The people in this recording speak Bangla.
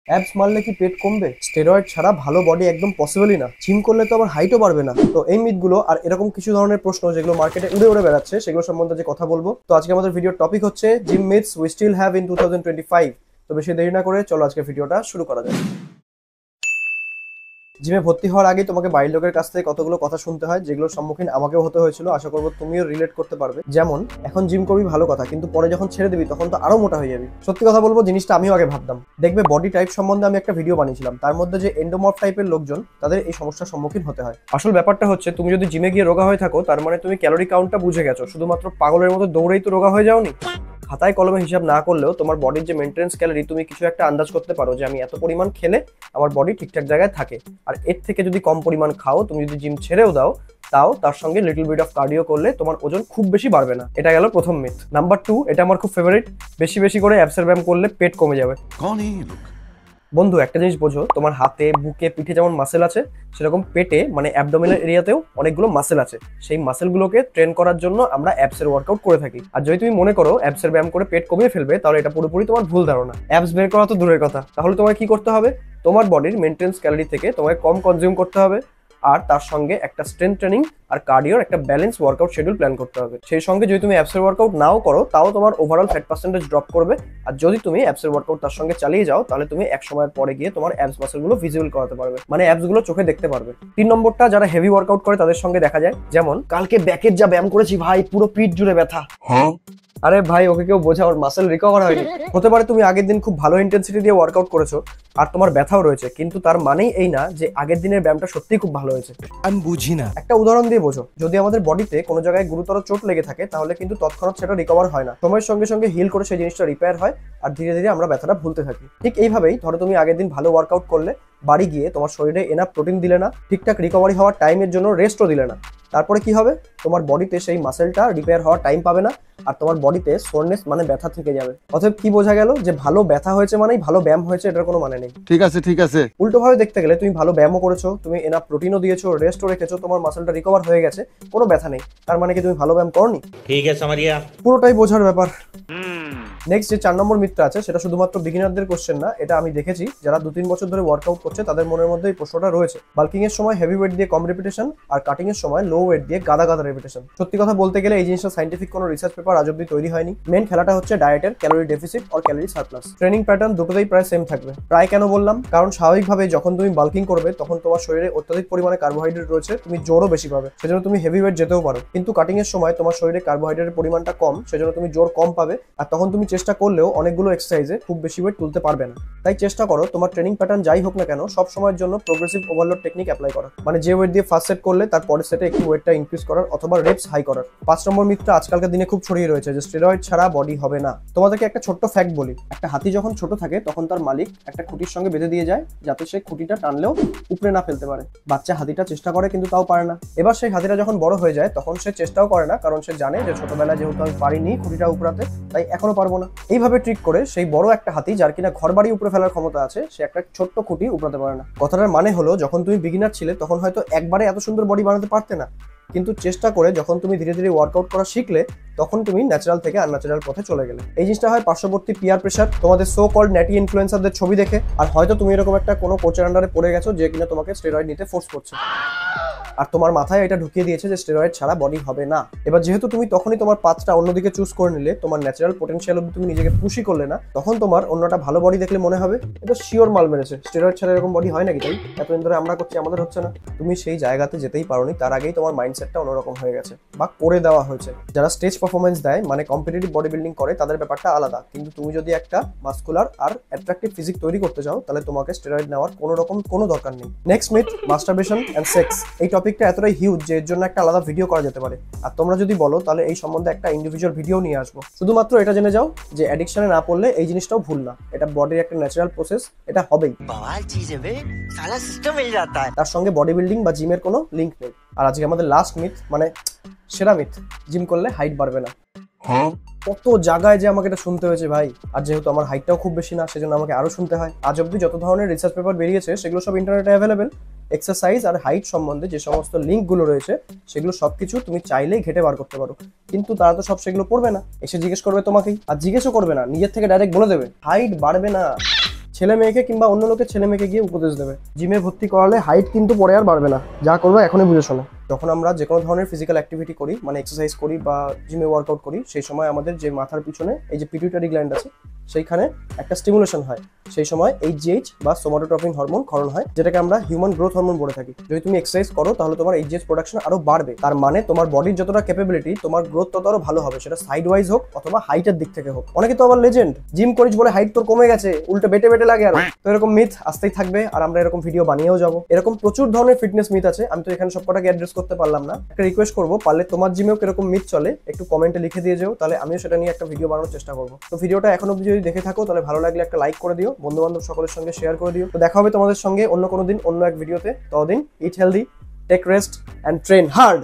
অ্যাবস মারলে কি পেট কমবে? স্টেরয়েড ছাড়া ভালো বডি একদম পসিবলই না। জিম করলে তো আবার হাইটও বাড়বে না। তো এই মিথগুলো আর এরকম কিছু ধরনের প্রশ্ন যেগুলো মার্কেটে উড়ে উড়ে বেড়াচ্ছে সেগুলো সম্বন্ধে যে কথা বলবো। তো আজকে আমাদের ভিডিওর টপিক হচ্ছে gym myths we still have in 2025। তো বেশি দেরি না করে চলো আজকে ভিডিওটা শুরু করা যায়। জিমে ভর্তি হওয়ার আগে তোমাকে বাড়ির লোকের কাছ থেকে কতগুলো কথা শুনতে হয়, যেগুলোর সম্মুখীন আমাকেও হতে হয়েছিল। আশা করবো তুমিও রিলেট করতে পারবে। যেমন, এখন জিম করবি ভালো কথা, কিন্তু পরে যখন ছেড়ে দিবি তখন তো আরো মোটা হয়ে যাবি। সত্যি কথা বলবো, জিনিসটা আমিও আগে ভাবতাম। দেখবে বডি টাইপ সম্বন্ধে আমি একটা ভিডিও বানিয়েছিলাম, তার মধ্যে যে এন্ডোমর্ফ টাইপের লোকজন তাদের এই সমস্যার সম্মুখীন হতে হয়। আসল ব্যাপারটা হচ্ছে, তুমি যদি জিমে গিয়ে রোগা হয়ে থাকো তার মানে তুমি ক্যালোরি কাউন্টটা বুঝে গেছো, শুধুমাত্র পাগলের মতো দৌড়েই তো রোগা হয়ে যাওনি। খাতায় কলমে হিসাব না করলেও তোমার বডির যে মেনটেন্স ক্যালোরি তুমি কিছু একটা আন্দাজ করতে পারো যে আমি এত পরিমাণ খেলে আমার বডি ঠিকঠাক জায়গায় থাকে। আর এর থেকে যদি কম পরিমাণ খাও, তুমি যদি জিম ছেড়েও দাও, তাও তার সঙ্গে লিটল বিট অফ কার্ডিও করলে তোমার ওজন খুব বেশি বাড়বে না। এটা গেল প্রথম মিথ। নাম্বার 2, এটা আমার খুব ফেভারিট, বেশি বেশি করে অ্যাবসের ব্যায়াম করলে পেট কমে যাবে। বন্ধু, একটা জিনিস বোঝো, তোমার হাতে, বুকে, পিঠে যেমন মাসেল আছে, সেরকম পেটে মানে অ্যাবডোমিনাল এরিয়াতেও অনেকগুলো মাসেল আছে। সেই মাসেলগুলোকে ট্রেন করার জন্য আমরা অ্যাবসের ওয়ার্কআউট করে থাকি। আর যদি তুমি মনে করো অ্যাবসের ব্যায়াম করে পেট কমিয়ে ফেলবে, তাহলে এটা পুরোপুরি তোমার ভুল ধারণা। অ্যাবস বের করা তো দূরের কথা, তাহলে তোমায় কি করতে হবে? তোমার বডির মেনটেন্স ক্যালোরি থেকে তোমায় কম কনজিউম করতে হবে, আর তার সঙ্গে একটা স্ট্রেংথ ট্রেনিং আর কার্ডিওর একটা ব্যালেন্স ওয়ার্কআউট শিডিউল প্ল্যান করতে হবে। সেই সঙ্গে যদি তুমি অ্যাবসের ওয়ার্কআউট নাও করো, তাও তোমার ওভারঅল ফ্যাট পার্সেন্টেজ ড্রপ করবে। আর যদি তুমি অ্যাবসের ওয়ার্কআউট তার সঙ্গে চালিয়ে যাও, তাহলে তুমি এক সময়ের পরে গিয়ে তোমার অ্যাবস মাসেলগুলো ভিজিবল করাতে পারবে, মানে অ্যাবসগুলো চোখে দেখতে পারবে। 3 নম্বরটা, যারা হেভি ওয়ার্কআউট করে তাদের সঙ্গে দেখা যায়, যেমন কালকে ব্যাকের যা ব্যায়াম করেছি ভাই, পুরো পিঠ জুড়ে ব্যথা। আরে ভাই, ওকে কেউ বোঝা, ওর মাসেল রিকভার হয়নি। হতে পারে তুমি আগের দিন খুব ভালো ইন্টেন্সিটি দিয়ে ওয়ার্কআউট করেছো আর তোমার ব্যথাও রয়েছে, কিন্তু তার মানেই এই না যে আগের দিনের ব্যায়ামটা সত্যিই খুব ভালো হয়েছে। আমি বুঝি না। একটা উদাহরণ দিয়ে বোঝো, যদি আমাদের বডিতে কোনো জায়গায় গুরুতর চোট লেগে থাকে, তাহলে কিন্তু তৎক্ষণাৎ সেটা রিকভার হয় না। সময়ের সঙ্গে সঙ্গে হিল করে সেই জিনিসটা রিপেয়ার হয়, আর ধীরে ধীরে আমরা ব্যথাটা ভুলতে থাকি। ঠিক এইভাবেই ধরো, তুমি আগের দিন ভালো ওয়ার্কআউট করলে, বাড়ি গিয়ে তোমার শরীরে এনাফ প্রোটিন দিলে না, ঠিকঠাক রিকভারি হওয়ার টাইমের জন্য রেস্টও দিলে না, তারপরে কি হবে? তোমার বডিতে সেই মাসেলটা রিপেয়ার হওয়ার টাইম পাবে না, আর তোমার বডিতে সোরনেস মানে ব্যথা থেকে যাবে। অতএব কি বোঝা গেল? যে ভালো ব্যথা হয়েছে মানেই ভালো ব্যায়াম হয়েছে, এটার কোনো মানে নেই। ঠিক আছে ঠিক আছে। উল্টোভাবে দেখতে গেলে, তুমি ভালো ব্যায়ামও করেছো, তুমি এনাফ প্রোটিনও দিয়েছো, রেস্টও রেখেছো, তোমার মাসেলটা রিকভার হয়ে গেছে, কোনো ব্যথা নেই, তার মানে কি তুমি ভালো ব্যায়াম করনি? ठीक है समरिया। পুরোটাই বোঝার ব্যাপার। নেক্সট যে 4 নম্বর মিথটা আছে, সেটা শুধুমাত্র বিগিনারদের কোশ্চেন না, এটা আমি দেখেছি যারা 2-3 বছর ধরে ওয়ার্কআউট করছে তাদের মনের মধ্যে এই প্রশ্নটা রয়েছে। বাল্কিং এর সময় হেভি ওয়েট দিয়ে কম রেপিটেশন, আর কাটিং এর সময় লো ওয়েট দিয়ে গাদা গাদা রেপিটেশন। সত্যি কথা বলতে গেলে এই জিনিসটা সাইন্টিফিক কোনো রিসার্চ পেপার আজ অব্দি তৈরি হয়নি। মেন খেলাটা হচ্ছে ডায়েটের ক্যালোরি ডেফিসিট আর ক্যালোরি সারপ্লাস। ট্রেনিং প্যাটার্ন দুটোতেই প্রায় সেম থাকবে। প্রায় কেন বললাম? কারণ স্বাভাবিকভাবে যখন তুমি বাল্কিং করবে তখন তোমার শরীরে অত্যাধিক পরিমাণে কার্বোহাইড্রেট রয়েছে, তুমি জোরও বেশি পাবে, সেজন্য তুমি হেভি ওয়েট যেতেও পারো। কিন্তু কাটিং এর সময় তোমার শরীরে কার্বোহাইড্রেটের পরিমাণটা কম, সেজন্য তুমি জোর কম পাবে, আর তখন তুমি চেষ্টা করলেও অনেকগুলো এক্সারসাইজে খুব বেশি ওয়েট তুলতে পারবে না। তাই চেষ্টা করো তোমার ট্রেনিং প্যাটার্ন যাই হোক না কেন, সব সময়ের জন্য প্রোগ্রেসিভ ওভারলোড টেকনিক অ্যাপ্লাই করা, মানে যে ওয়েট দিয়ে ফার্স্ট সেট করলে তার পরের সেটে একটু ওয়েটটা ইনক্রিজ করার অথবা রেপস হাই করার। 5 নম্বর মিথটা আজকালকার দিনে খুব ছড়িয়ে রয়েছে, যে স্টেরয়েড ছাড়া বডি হবে না। তোমাদেরকে একটা ছোট্ট ফ্যাক্ট বলি, একটা হাতি যখন ছোট থাকে তখন তার মালিক একটা খুঁটির সঙ্গে বেঁধে দিয়ে যায়, যাতে সে খুঁটিটা টানলেও উপরে না ফেলতে পারে। বাচ্চা হাতিটা চেষ্টা করে কিন্তু তাও পারে না। এবার সেই হাতিটা যখন বড় হয়ে যায় তখন সে চেষ্টাও করে না, কারণ সে জানে যে ছোটবেলায় যেহেতু আমি পারিনি খুঁটিটা উপরাতে, তাই এখনো পারবো না। এইভাবে ট্রিক করে সেই বড় একটা হাতি, যার কিনা ঘর বাড়ি উপরে ফেলার ক্ষমতা আছে, সে একটা ছোট্ট খুঁটি উপরাতে পারে না। কথাটার মানে হলো, যখন তুমি বিগিনার ছিলে তখন হয়তো একবারে এত সুন্দর বডি বানাতে পারতে না, কিন্তু চেষ্টা করে যখন তুমি ধীরে ধীরে ওয়ার্কআউট করা শিখলে, তখন তুমি ন্যাচারাল থেকে আনন্যাচারাল পথে চলে গেলে। এই জিনিসটা হয় পার্শ্ববর্তী পিয়ার প্রেশার, তোমাদের সো কল্ড ন্যাটি ইনফ্লুয়েন্সারদের ছবি দেখে, আর হয়তো তুমি এরকম একটা কোনো কোচের আন্ডারে পড়ে গেছো যে কিনা তোমাকে স্টেরয়েড নিতে ফোর্স করছে, আর তোমার মাথায় এটা ঢুকিয়ে দিয়েছে যে স্টেরয়েড ছাড়া বডি হবে না। এবার যেহেতু তুমি তখনই তোমার পাথটা অন্যদিকে চুজ করে নিলে, তোমার ন্যাচারাল পোটেনশিয়াল অব্দি তুমি নিজেকে পুশই করলে না, তখন তোমার অন্যটা ভালো বডি দেখলে মনে হবে এটা শিওর মাল মেরেছে, স্টেরয়েড ছাড়া এরকম বডি হয় নাকি, তাই এতদিন ধরে আমরা করছি আমাদের হচ্ছে না। তুমি সেই জায়গাতে যেতেই পারোনি, তার আগেই তোমার মাইন্ডসেটটা অন্যরকম হয়ে গেছে বা করে দেওয়া হয়েছে। যারা স্টেজ পারফরমেন্স দেয়, মানে কম্পিটিটিভ বডি বিল্ডিং করে, তাদের ব্যাপারটা আলাদা, কিন্তু তুমি যদি একটা মাস্কুলার আর অ্যাট্রাকটিভ ফিজিক তৈরি করতে চাও, তাহলে তোমাকে স্টেরয়েড নেওয়ার কোনো দরকার নেই। Next myth, masturbation and sex. এই টপিকটা এতটাই হিউজ যে এর জন্য একটা আলাদা ভিডিও করা যেতে পারে, আর তোমরা যদি বলো তাহলে এই সম্বন্ধে একটা ইন্ডিভিজুয়াল ভিডিও নিয়ে আসবো। শুধুমাত্র এটা জেনে যাও যে অ্যাডিকশনে না পড়লে এই জিনিসটাও ভুল না, এটা বডির একটা ন্যাচারাল প্রসেস, এটা হবেই। बवाल चीज है बे, साला सिस्टम मिल जाता है। তার সঙ্গে বডি বিল্ডিং বা জিমের কোনো লিঙ্ক নেই। আর আজকে আমাদের লাস্ট মিথ, মানে সেরা মিথ, জিম করলে হাইট বাড়বে না। কত জায়গায় যে আমাকে এটা শুনতে হয়েছে ভাই, আর যেহেতু আমার হাইটটাও খুব বেশি না, সেজন্য আমাকে আরো শুনতে হয়। আজ অব্দি যত ধরনের রিসার্চ পেপার বেরিয়েছে সেগুলো সব ইন্টারনেটে অ্যাভেলেবেল। এক্সারসাইজ আর হাইট সম্বন্ধে যে সমস্ত লিঙ্কগুলো রয়েছে, সেগুলো সবকিছু তুমি চাইলেই ঘেটে বার করতে পারো, কিন্তু তারা তো সব সেগুলো পড়বে না, এসে জিজ্ঞেস করবে তোমাকেই, আর জিজ্ঞেসও করবে না, নিজের থেকে ডাইরেক্ট বলে দেবে হাইট বাড়বে না। ছেলে মেয়েকে কিংবা অন্য লোকের ছেলে মেয়েকে গিয়ে উপদেশ দেবে। জিমে ভর্তি করালে হাইট কিন্তু পরে আর বাড়বে না, যা করবে এখনই বুঝে শোনো। যখন আমরা যে কোনো ধরনের ফিজিক্যাল অ্যাক্টিভিটি করি, মানে এক্সারসাইজ করি বা জিমে ওয়ার্কআউট করি, সেই সময় আমাদের যে মাথার পিছনে এই যে পিটুইটারি গ্ল্যান্ড আছে, সেইখানে একটা স্টিমুলেশন হয়। সেই সময় এইচজিএইচ বা সোমাটোট্রপিন হরমোন ক্ষরণ হয়, যেটাকে আমরা হিউম্যান গ্রোথ হরমোন বলে থাকি। যদি তুমি এক্সারসাইজ করো তাহলে তোমার এইচজিএইচ প্রোডাকশন আরো বাড়বে। তার মানে তোমার বডির যতটা ক্যাপাবিলিটি, তোমার গ্রোথ তত আরো ভালো হবে, সেটা সাইড ওয়াইজ হোক অথবা হাইটের দিক থেকে হোক। অনেকে তো আবার লেজেন্ড, জিম করিস বলে হাইট তোর কমে গেছে, উল্টে বেটে বেটে লাগে আরো। তো এরকম মিথ আসতেই থাকবে, আর আমরা এরকম ভিডিও বানিয়েও যাবো। এরকম প্রচুর ধরনের ফিটনেস মিথ আছে, আমি তো এখানে সবকটাকে অ্যাড্রেস করতে পারলাম না। একটা রিকোয়েস্ট করবো, পারলে তোমার জিমেও কিরকম মিথ চলে একটু কমেন্টে লিখে দিয়ে যাও, তাহলে আমিও সেটা নিয়ে একটা ভিডিও বানানোর চেষ্টা করবো। তো ভিডিওটা এখন অব্দি যদি দেখে থাকো তাহলে ভালো লাগলে একটা লাইক করে দিও, বন্ধু বান্ধব সকলের সঙ্গে শেয়ার করে দিও। তো দেখা হবে তোমাদের সঙ্গে অন্য কোনো দিন অন্য এক ভিডিওতে। ততদিন eat healthy, take rest and train hard.